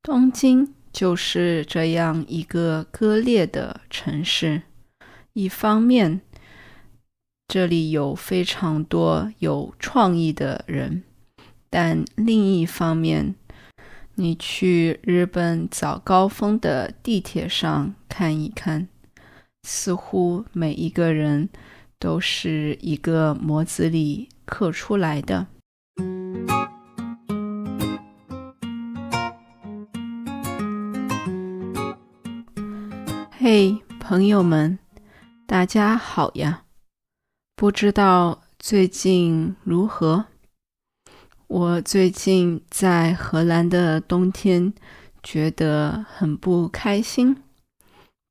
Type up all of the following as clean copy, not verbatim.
东京就是这样一个割裂的城市。一方面，这里有非常多有创意的人，但另一方面，你去日本早高峰的地铁上看一看，似乎每一个人都是一个模子里刻出来的。嘿，朋友们，大家好呀！不知道最近如何？我最近在荷兰的冬天觉得很不开心，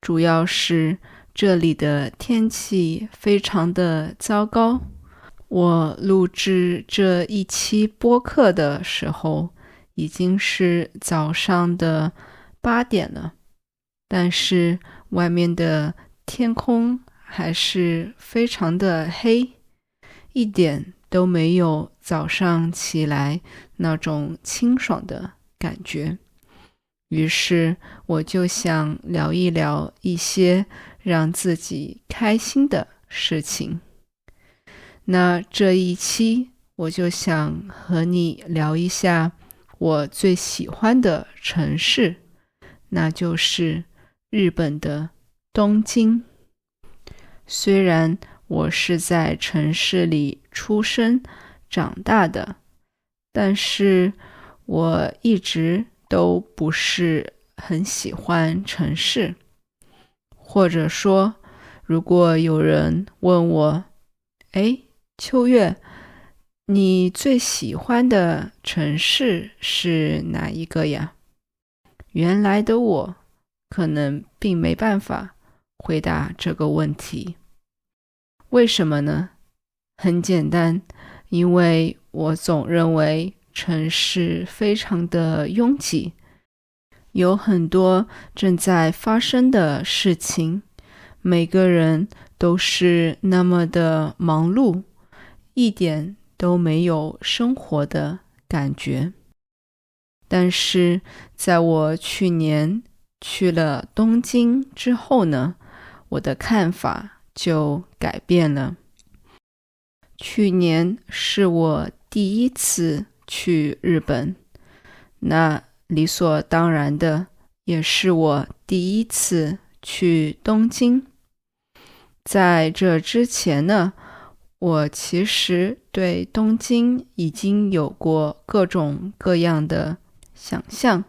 主要是这里的天气非常的糟糕。我录制这一期播客的时候，已经是早上的8点了，但是外面的天空还是非常的黑，一点都没有早上起来那种清爽的感觉。于是我就想聊一聊一些让自己开心的事情。那这一期我就想和你聊一下我最喜欢的城市，那就是日本的东京。虽然我是在城市里出生长大的，但是我一直都不是很喜欢城市。或者说，如果有人问我，秋月，你最喜欢的城市是哪一个呀？原来的我可能并没办法回答这个问题。为什么呢？很简单，因为我总认为城市非常的拥挤，有很多正在发生的事情，每个人都是那么的忙碌，一点都没有生活的感觉。但是在我去年去了东京之后呢，我的看法就改变了。去年是我第一次去日本，那理所当然的也是我第一次去东京。在这之前呢，我其实对东京已经有过各种各样的想象。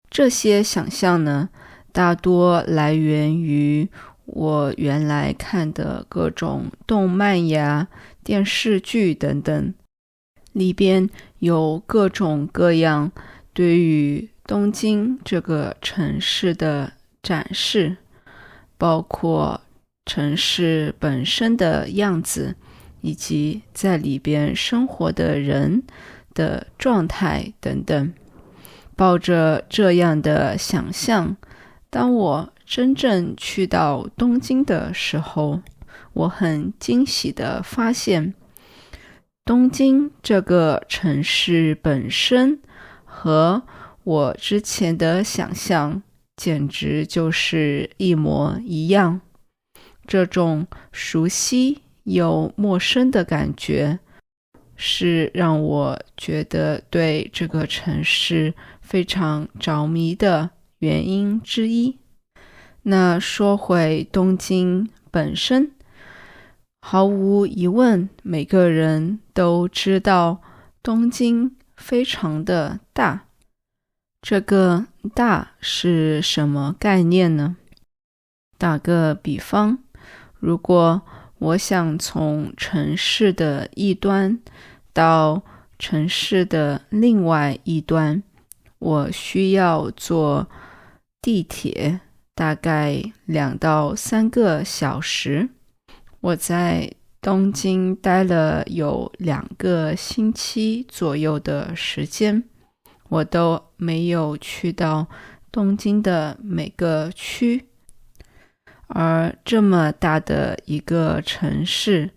这些想象呢，大多来源于我原来看的各种动漫呀、电视剧等等，里边有各种各样对于东京这个城市的展示，包括城市本身的样子，以及在里边生活的人的状态等等。抱着这样的想象，当我真正去到东京的时候，我很惊喜地发现，东京这个城市本身和我之前的想象简直就是一模一样。这种熟悉又陌生的感觉，是让我觉得对这个城市非常着迷的原因之一。那说回东京本身，毫无疑问，每个人都知道东京非常的大。这个大是什么概念呢？打个比方，如果我想从城市的一端到城市的另外一端，我需要坐地铁，大概2到3个小时。我在东京待了有2个星期左右的时间，我都没有去到东京的每个区。而这么大的一个城市，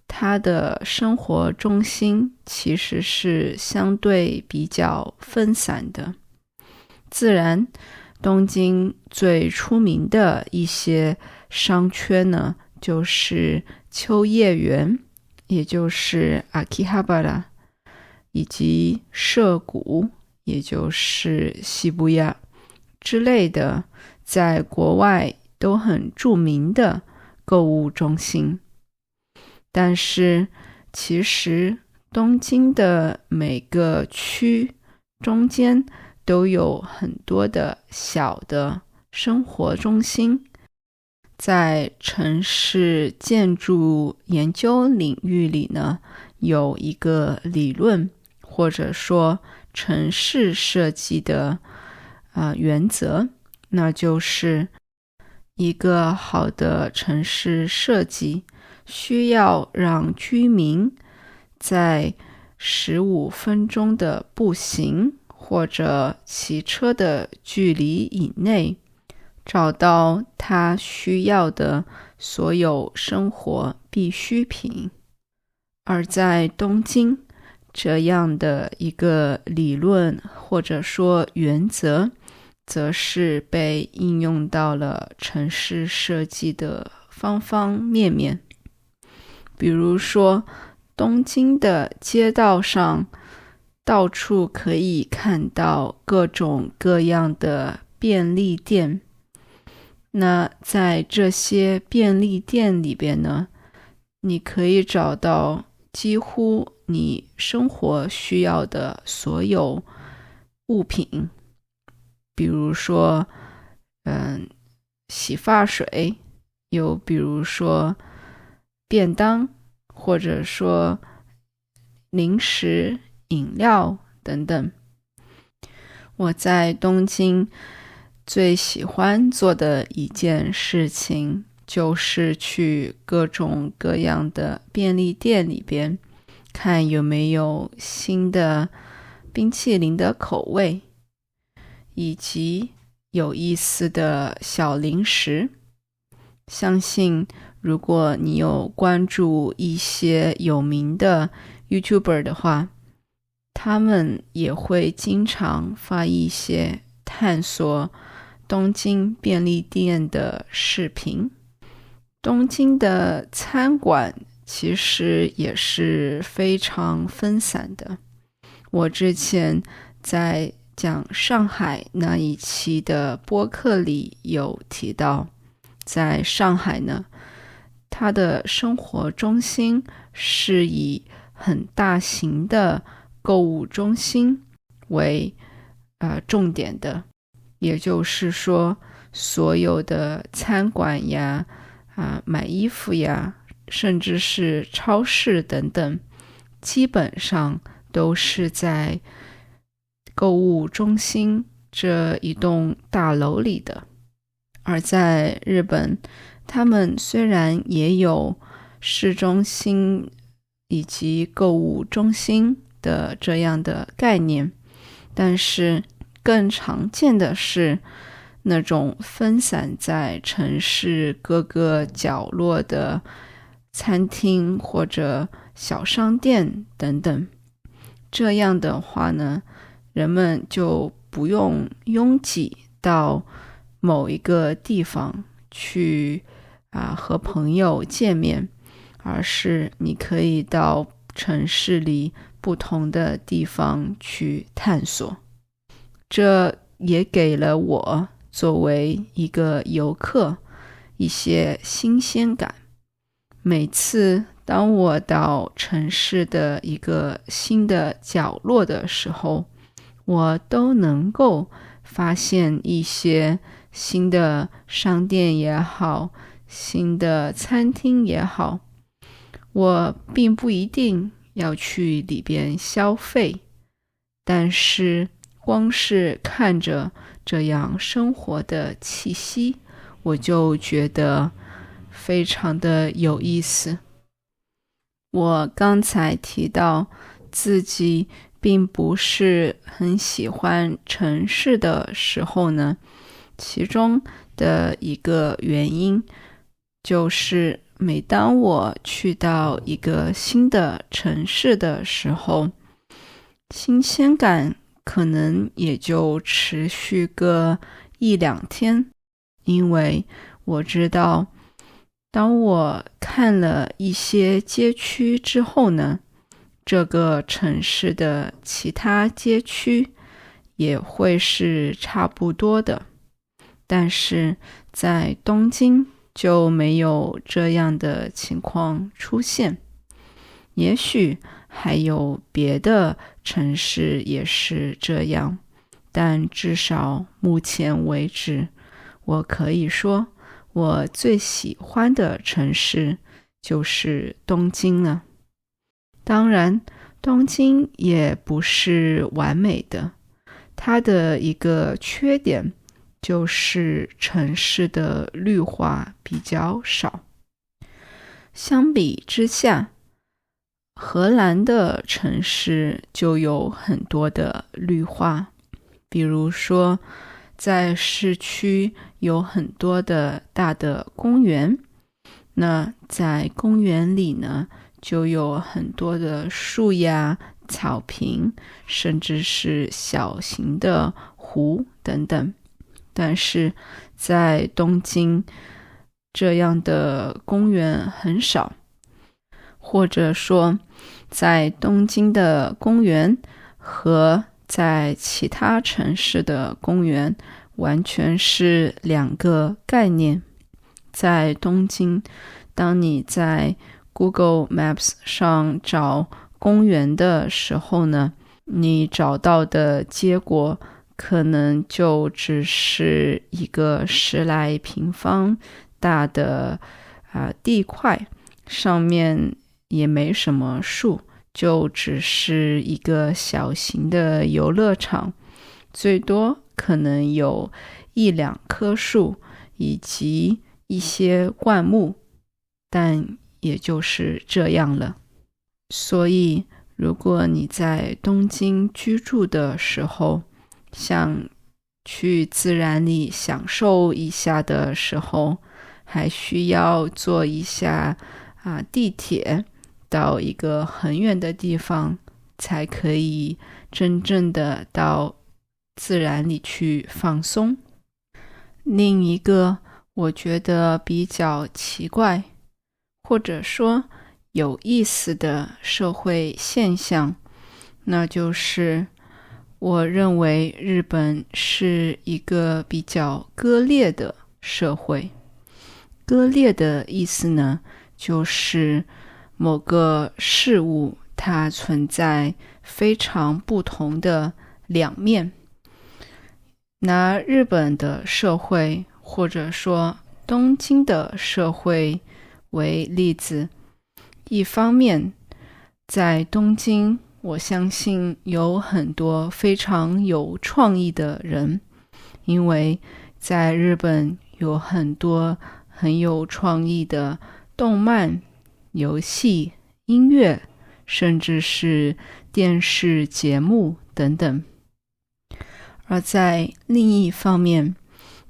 它的生活中心其实是相对比较分散的。自然，东京最出名的一些商圈呢，就是秋叶原，也就是Akihabara，以及涩谷，也就是西布亚之类的，在国外都很著名的购物中心。但是其实东京的每个区中间都有很多的小的生活中心。在城市建筑研究领域里呢，有一个理论，或者说城市设计的原则，那就是一个好的城市设计需要让居民在15分钟的步行或者骑车的距离以内，找到他需要的所有生活必需品。而在东京，这样的一个理论或者说原则，则是被应用到了城市设计的方方面面。比如说，东京的街道上到处可以看到各种各样的便利店。那在这些便利店里边呢，你可以找到几乎你生活需要的所有物品，比如说洗发水，又比如说便当，或者说零食、饮料等等。我在东京最喜欢做的一件事情，就是去各种各样的便利店里边，看有没有新的冰淇淋的口味，以及有意思的小零食。相信如果你有关注一些有名的 YouTuber 的话，他们也会经常发一些探索东京便利店的视频。东京的餐馆其实也是非常分散的。我之前在讲上海那一期的播客里有提到，在上海呢，它的生活中心是以很大型的购物中心为重点的。也就是说，所有的餐馆呀、买衣服呀，甚至是超市等等，基本上都是在购物中心这一栋大楼里的。而在日本，他们虽然也有市中心以及购物中心的这样的概念，但是更常见的是那种分散在城市各个角落的餐厅或者小商店等等。这样的话呢，人们就不用拥挤到某一个地方去和朋友见面，而是你可以到城市里不同的地方去探索。这也给了我作为一个游客一些新鲜感。每次当我到城市的一个新的角落的时候，我都能够发现一些新的商店也好，新的餐厅也好。我并不一定要去里边消费，但是光是看着这样生活的气息，我就觉得非常的有意思。我刚才提到自己并不是很喜欢城市的时候呢，其中的一个原因就是每当我去到一个新的城市的时候，新鲜感可能也就持续个1-2天，因为我知道，当我看了一些街区之后呢，这个城市的其他街区也会是差不多的。但是在东京就没有这样的情况出现。也许还有别的城市也是这样，但至少目前为止，我可以说我最喜欢的城市就是东京了。当然，东京也不是完美的，它的一个缺点就是城市的绿化比较少。相比之下，荷兰的城市就有很多的绿化，比如说在市区有很多的大的公园，那在公园里呢，就有很多的树呀、草坪，甚至是小型的湖等等。但是在东京，这样的公园很少，或者说在东京的公园和在其他城市的公园完全是两个概念。在东京，当你在 Google Maps 上找公园的时候呢，你找到的结果可能就只是一个10来平方大的地块，上面也没什么树，就只是一个小型的游乐场，最多可能有1-2棵树以及一些灌木，但也就是这样了。所以如果你在东京居住的时候，想去自然里享受一下的时候，还需要坐一下地铁到一个很远的地方，才可以真正的到自然里去放松。另一个我觉得比较奇怪，或者说有意思的社会现象，那就是我认为日本是一个比较割裂的社会。割裂的意思呢，就是某个事物它存在非常不同的两面。拿日本的社会或者说东京的社会为例子，一方面在东京，我相信有很多非常有创意的人，因为在日本有很多很有创意的动漫、游戏、音乐，甚至是电视节目等等。而在另一方面，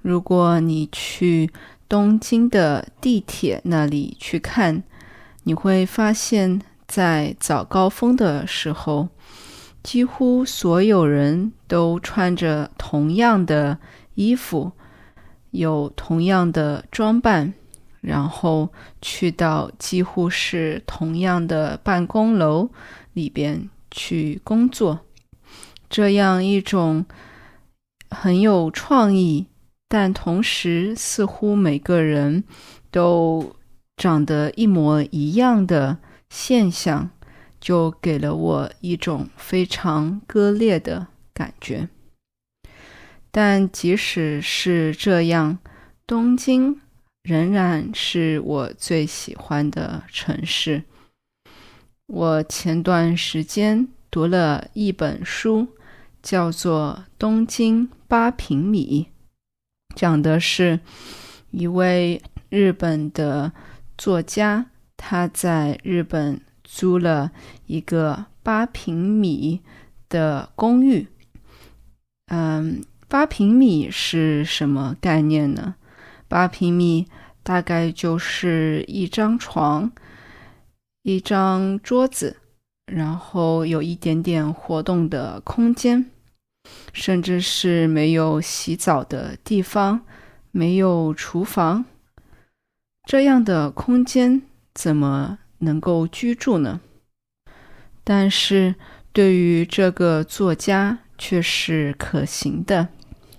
如果你去东京的地铁那里去看，你会发现在早高峰的时候，几乎所有人都穿着同样的衣服，有同样的装扮，然后去到几乎是同样的办公楼里边去工作。这样一种很有创意，但同时似乎每个人都长得一模一样的现象，就给了我一种非常割裂的感觉。但即使是这样，东京仍然是我最喜欢的城市。我前段时间读了一本书，叫做《东京8平米》，讲的是一位日本的作家，他在日本租了一个8平米的公寓。8平米是什么概念呢？8平米大概就是一张床、一张桌子，然后有一点点活动的空间。甚至是没有洗澡的地方，没有厨房，这样的空间怎么能够居住呢？但是对于这个作家却是可行的。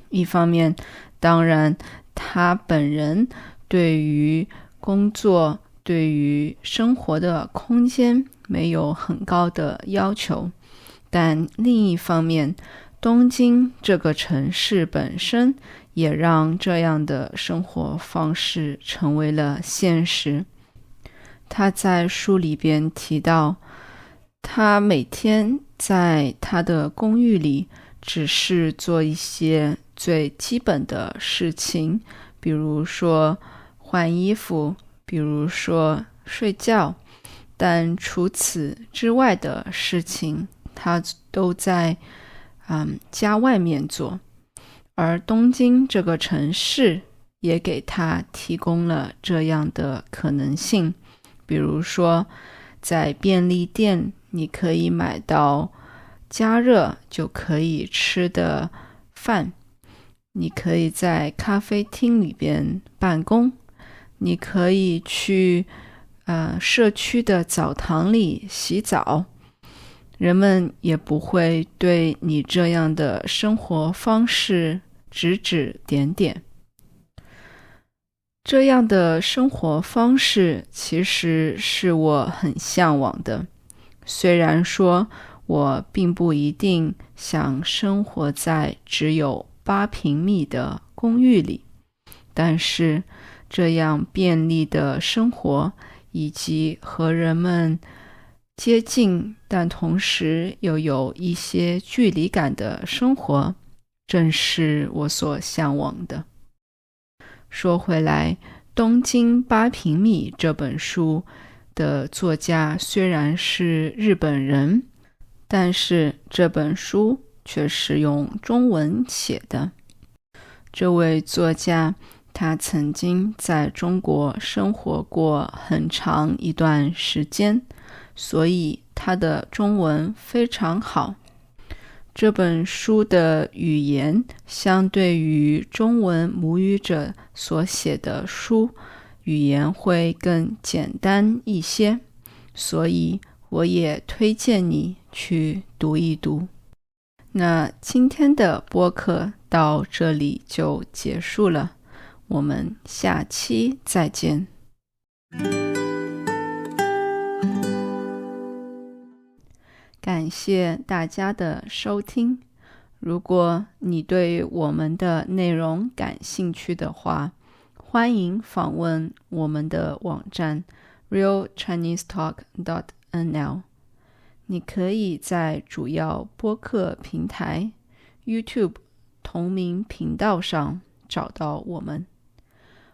一方面，当然他本人对于工作、对于生活的空间没有很高的要求，但另一方面，东京这个城市本身也让这样的生活方式成为了现实。他在书里边提到，他每天在他的公寓里只是做一些最基本的事情，比如说换衣服，比如说睡觉，但除此之外的事情他都在家外面做。而东京这个城市也给他提供了这样的可能性，比如说在便利店你可以买到加热就可以吃的饭，你可以在咖啡厅里边办公，你可以去社区的澡堂里洗澡，人们也不会对你这样的生活方式指指点点。这样的生活方式其实是我很向往的，虽然说我并不一定想生活在只有8平米的公寓里，但是这样便利的生活以及和人们接近但同时又有一些距离感的生活，正是我所向往的。说回来，《东京8平米》这本书的作家虽然是日本人，但是这本书却是用中文写的。这位作家他曾经在中国生活过很长一段时间，所以他的中文非常好。这本书的语言相对于中文母语者所写的书，语言会更简单一些，所以我也推荐你去读一读。那今天的播客到这里就结束了，我们下期再见。感谢大家的收听。如果你对我们的内容感兴趣的话，欢迎访问我们的网站 realchinesetalk.nl。 你可以在主要播客平台 YouTube 同名频道上找到我们。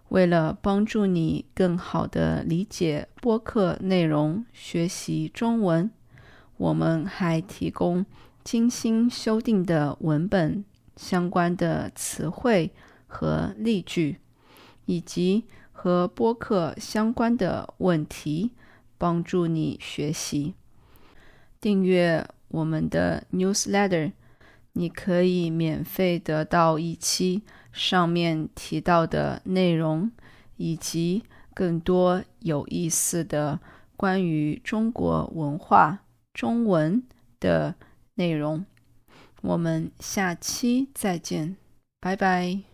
为了帮助你更好地理解播客内容，学习中文，我们还提供精心修订的文本、相关的词汇和例句，以及和播客相关的问题，帮助你学习。订阅我们的 newsletter， 你可以免费得到一期上面提到的内容，以及更多有意思的关于中国文化、中文的内容。我们下期再见，拜拜。